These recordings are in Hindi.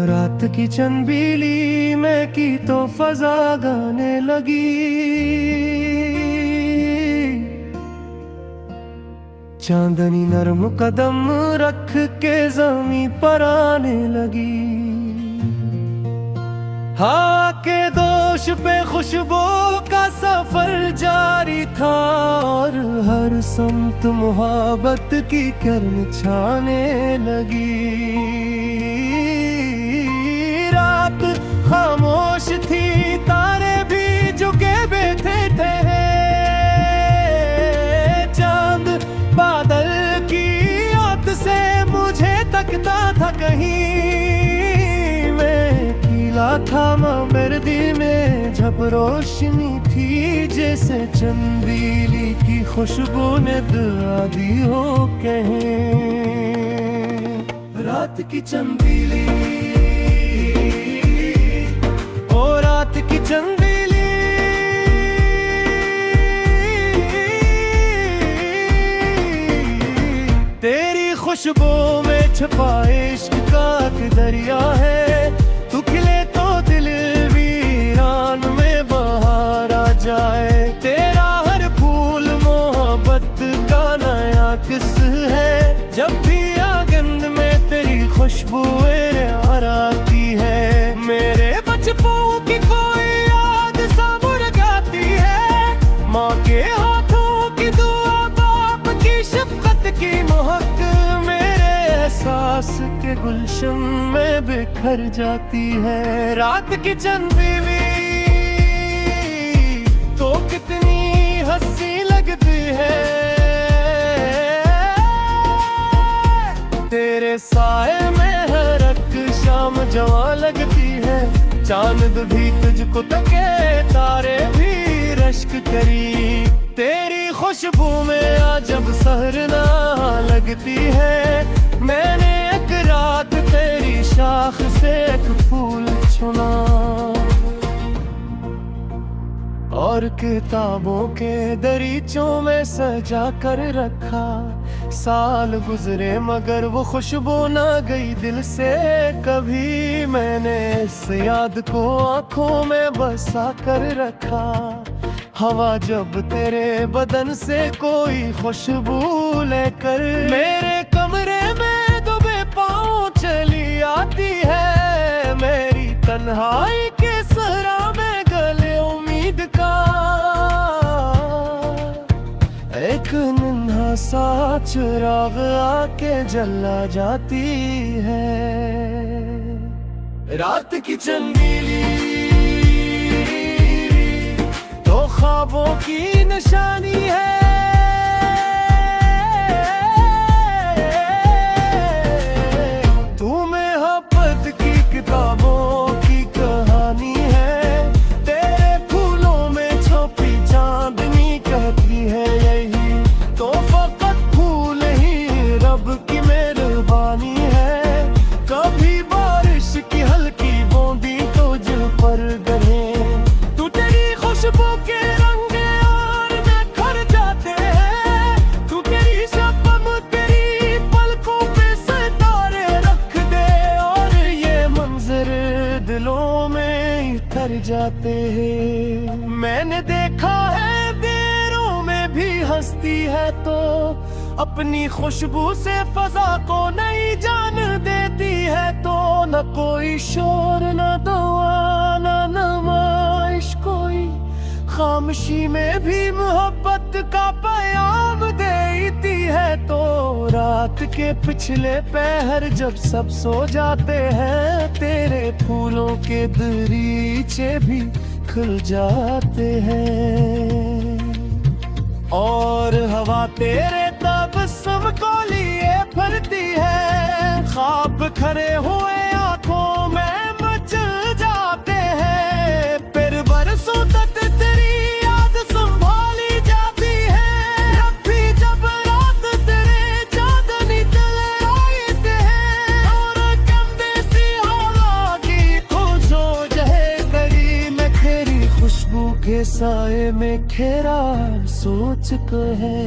रात की चंबीली में की तो फजा गाने लगी, चांदनी नरम कदम रख के जमी पर आने लगी। हवा के दोष पे खुशबू का सफर जारी था और हर समत मोहब्बत की किरण छाने लगी। रात खामोश थी, तारे भी झुके बैठे थे, चांद बादल की आंख से मुझे तकता था कहीं। था मर्दी में जब रोशनी थी, जैसे चंदीली की खुशबू ने दुआ दी हो कहीं। रात की चंदीली, ओ रात की चंदीली, तेरी खुशबू में छुपा इश्क का एक दरिया है। तू खिले तो दिल वीरान में बहार आ जाए। तेरा हर फूल मोहब्बत का नया किस है। जब भी आगंद में तेरी खुशबुएं आती है, मेरे बचपन की कोई याद सा मुरझाती है। माँ के हाथों की दुआ, बाप की शफकत की महक मेरे एहसास के गुलशन में बिखर जाती है। रात की चंदीली तो कितनी हंसी लगती है, तेरे साए में हर एक शाम जवां लगती है। चांद भी तुझको तके, तारे भी रश्क करी। तेरी खुशबू में अजब सहरना लगती है। मैंने एक रात तेरी शाख से एक फूल चुना और किताबों के दरीचों में सजा कर रखा। साल गुजरे मगर वो खुशबू ना गई दिल से कभी। मैंने इस याद को आंखों में बसा कर रखा। हवा जब तेरे बदन से कोई खुशबू लेकर मेरे कमरे में दुबे पाँव चली आती है। मेरी तन्हाई के सहरा में गले उम्मीद का एक नन्हा सा चिराग आके जला जाती है। रात की चंदीली तो ख्वाबों की निशानी है। तू मोहब्बत की किताबों की कहानी है। तेरे फूलों में छुपी चांदनी कहती है यही तो फकत फूल ही रब की मेहरबानी है। कभी बारिश की हल्की बूंदी तुझ पर गिरे, तू तेरी खुशबू के रंग और निखर जाते हैं। तू तेरी शबनम तेरी पलकों पे सितारे रख दे और ये मंजर दिलों में उतर जाते हैं। मैंने देखा है देरों में भी हंसती है तो अपनी खुशबू से फजा को नई जान देती है। तो न कोई शोर न दुआ न नमाइश, कोई खामोशी में भी मोहब्बत का पैगाम देती है। तो रात के पिछले पहर जब सब सो जाते हैं, तेरे फूलों के दरीचे भी खुल जाते हैं और हवा तेरे तबस्सुम को लिए फरती है। ख्वाब खड़े हुए आंखों में मचल जाते हैं, फिर बरसों तक तेरी याद संभाली जाती है। जब भी जब रात तेरे चांदनी जलाते हैं और कंधे सी हवा की खोजो जहे करी। मैं तेरी खुशबू के साए में खेरा सोच को है।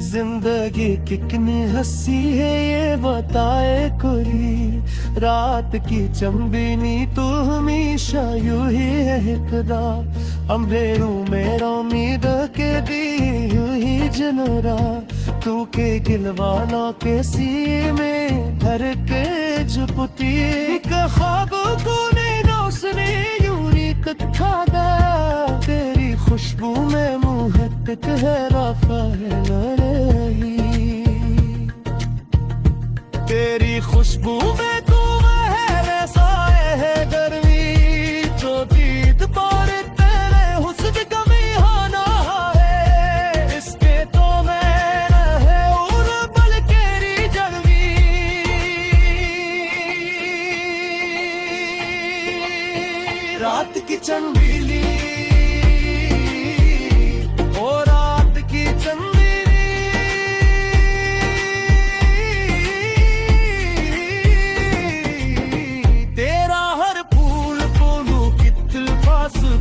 जिंदगी कितनी हंसी है ये बताए कोई। रात की चंबीनी तू हमेशा यूं ही है हिकदा, अंधेरों में उम्मीद के दी यूं ही जनरा। तू के गिलवाना के सी में भर के जुपती ख्वाबों को नैना उसने यूं ही कथा दा। तेरी खुशबू में मुहत है राफा है लड़ाई, तेरी खुशबू में तू है साए है गर्मी। जो दीद पर तेरे हुस्न का मिहाना है, इसके तो मैं है और बल केरी जगवी। रात की चंबीली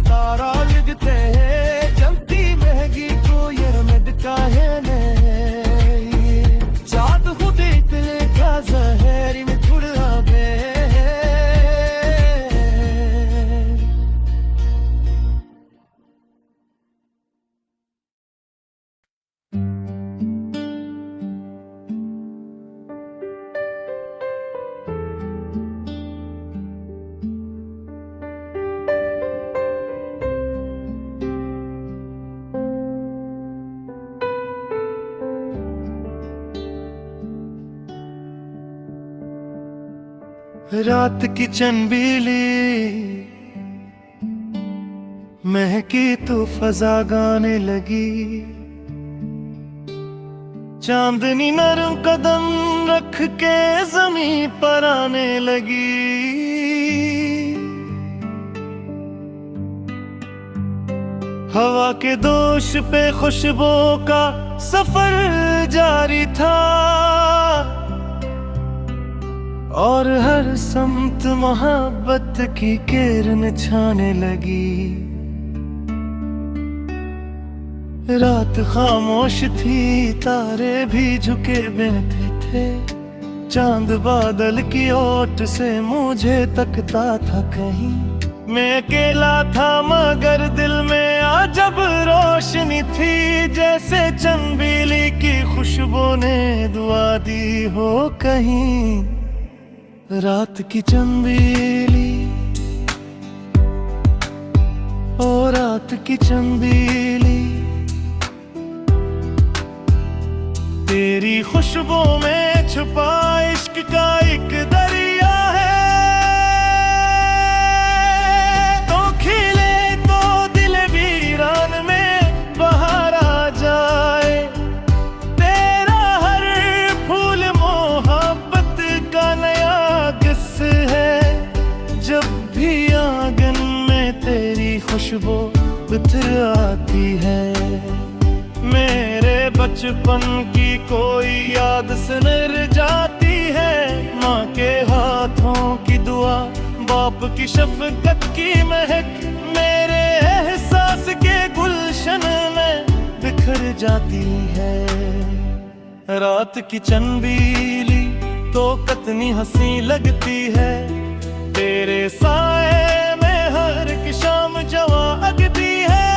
तारा लिखते हैं जलती महंगी को ये का है नहीं। चाँद खुद इतने का जहरी में थोड़ा बे। रात की चंबीली महकी तो फजा गाने लगी। चांदनी नरम कदम रख के जमीन पर आने लगी। हवा के दोष पे खुशबू का सफर जारी था, और हर समत मोहब्बत की किरण छाने लगी। रात खामोश थी, तारे भी झुके बैठे थे। चांद बादल की ओट से मुझे तकता था कहीं। मैं अकेला था मगर दिल में अजब रोशनी थी, जैसे चंबीली की खुशबू ने दुआ दी हो कहीं। रात की चंबीली ओ रात की चंबीली, तेरी खुशबू में छुपा इश्क का एक दरिया है। तो खिले तो दिल वीरान में बहार आ जाए। तेरा हर फूल मोहब्बत का नया है। जब भी आंगन में तेरी खुशबू उतर आती है, मेरे बचपन की कोई याद सुनर जाती है। माँ के हाथों की दुआ, बाप की शफकत की महक, मेरे एहसास के गुलशन में बिखर जाती है। रात की चंबीली तो कितनी हंसी लगती है, तेरे साए में हर एक शाम जवा अगती है।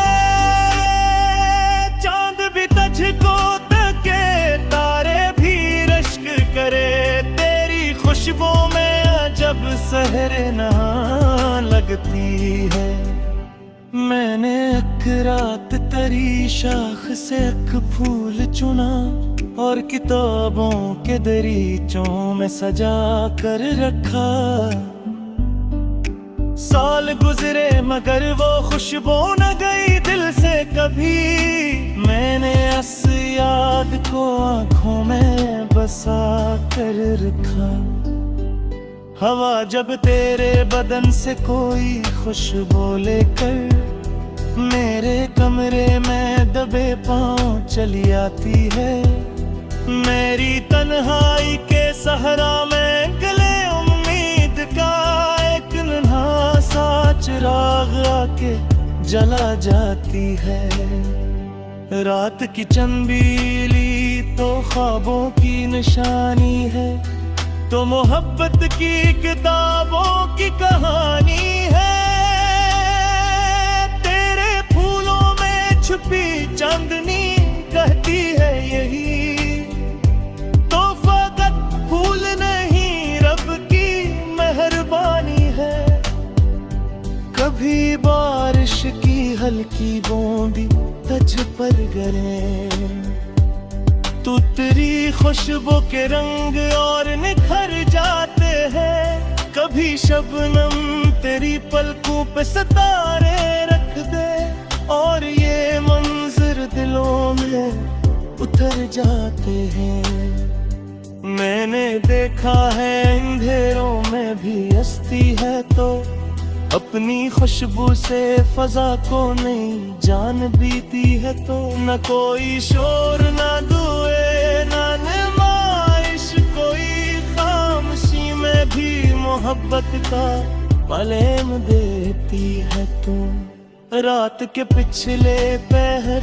चांद भी तुझको तके, तारे भी रश्क करे, तेरी खुशबू में अजब सहरे नहा लगती है। मैंने एक रात तेरी शाख से एक फूल चुना, और किताबों के दरीचों में सजा कर रखा। साल गुजरे मगर वो खुशबू न गई दिल से कभी। मैंने इस याद को आँखों में बसा कर रखा। हवा जब तेरे बदन से कोई खुशबू लेकर मेरे कमरे में दबे पाँव चली आती है। मेरी तन्हाई के सहरा में गले उम्मीद का एक नन्हा सा चिराग आके जला जाती है। रात की चंबीली तो ख्वाबों की निशानी है, तो मोहब्बत की किताबों की कहानी है। तेरे फूलों में छुपी चांदनी कहती है यही, तो फकत फूल नहीं रब की मेहरबानी है। कभी बारिश की हल्की बूंदी तुझ पर गिरे, तू तेरी खुशबू के रंग और निखर जाते हैं। कभी शबनम तेरी पलकों पे सितारे रख दे, और ये मंजर दिलों में उतर जाते हैं। मैंने देखा है अंधेरों में भी हस्ती है, तो अपनी खुशबू से फजा को नहीं जान बीती है। तो न कोई शोर न दुए न नुमाइश, कोई खामोशी में भी मोहब्बत का पलेम देती है। तू रात के पिछले पहर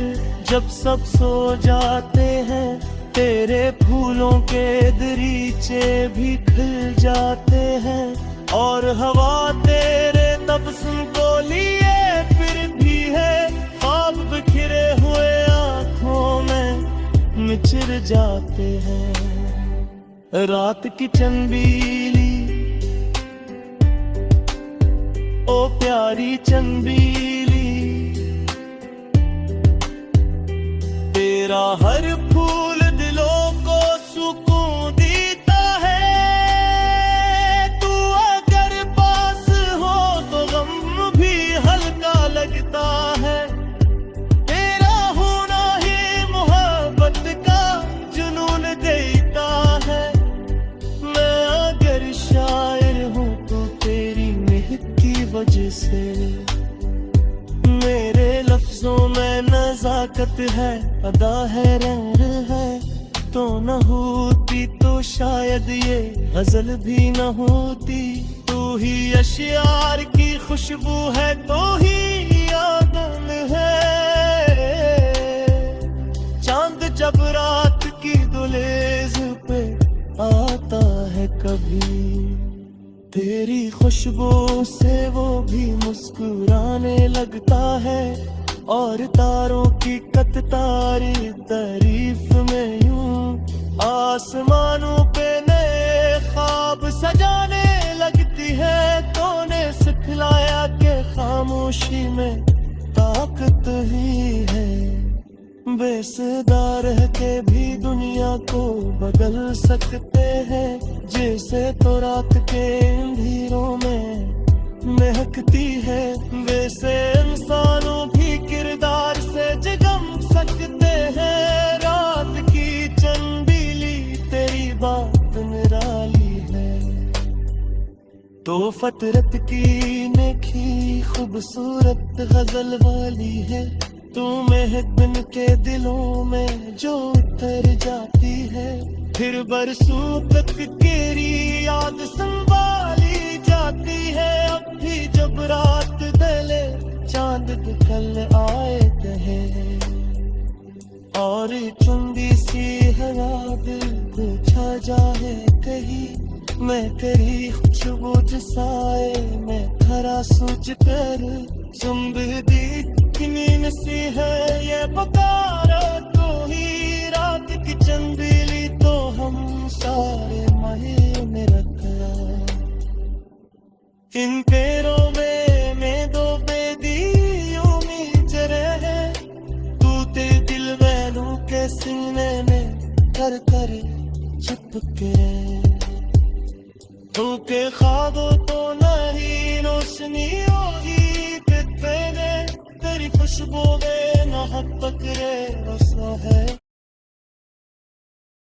जब सब सो जाते हैं, तेरे फूलों के दरीचे भी खिल जाते हैं। और हवा तेरे तबस्सुम को लिए फिर भी है, ख्वाब बिखरे हुए आँखों में मिचर जाते हैं। रात की चंबीली, ओ प्यारी चंबीली, तेरा हर फूल दिलों को सुकून देता है। तू अगर पास हो तो गम भी हल्का लगता है। तेरा होना ही मोहब्बत का जुनून देता है। मैं अगर शायर हूँ तो तेरी मेहक की वजह से, मेरे लफ्जों में नजाकत है, अदा है, रंग है। तो न होती तो शायद ये गजल भी न होती। तू ही अशियार की खुशबू है, तो ही आदम है। चांद जब रात की दुलेज पे आता है कभी, तेरी खुशबू से वो भी मुस्कुराने लगता है। और तारों की कतारी तारीफ में यूं आसमानों पे नए ख्वाब सजाने लगती है। तूने सिखलाया कि खामोशी में ताकत ही है। बेसुरा रह के भी दुनिया को बदल सकते हैं, जैसे तो रात के अंधेरों में महकती है, वैसे इंसानों भी किरदार से जगम सकते हैं। रात की चंबीली तेरी बात निराली है, तो फतरत की नेकी खूबसूरत गजल वाली है। तू महक बिन के दिलों में जो उतर जाती है, फिर बरसों तक तेरी याद संभाली जाती है। अब भी जब रात ढले चांद निकल आए कहे, और चुंदी सी हवा दिल को छा जाए कहीं। मैं तेरी खुशबू साए में खरा सोच कर, सुम्बदी नींद सी है ये पुकारा तो ही। रात की चंदेली तो हम सारे महे में रखा, इन पैरों में दो बेदी उम्मीद रहे। तू ते दिल मैनू के सीने में कर कर चिपके, तू के ख्वाबों तो नहीं रोशनी होगी तेरी खुशबू में ना हक पकड़े रसा है।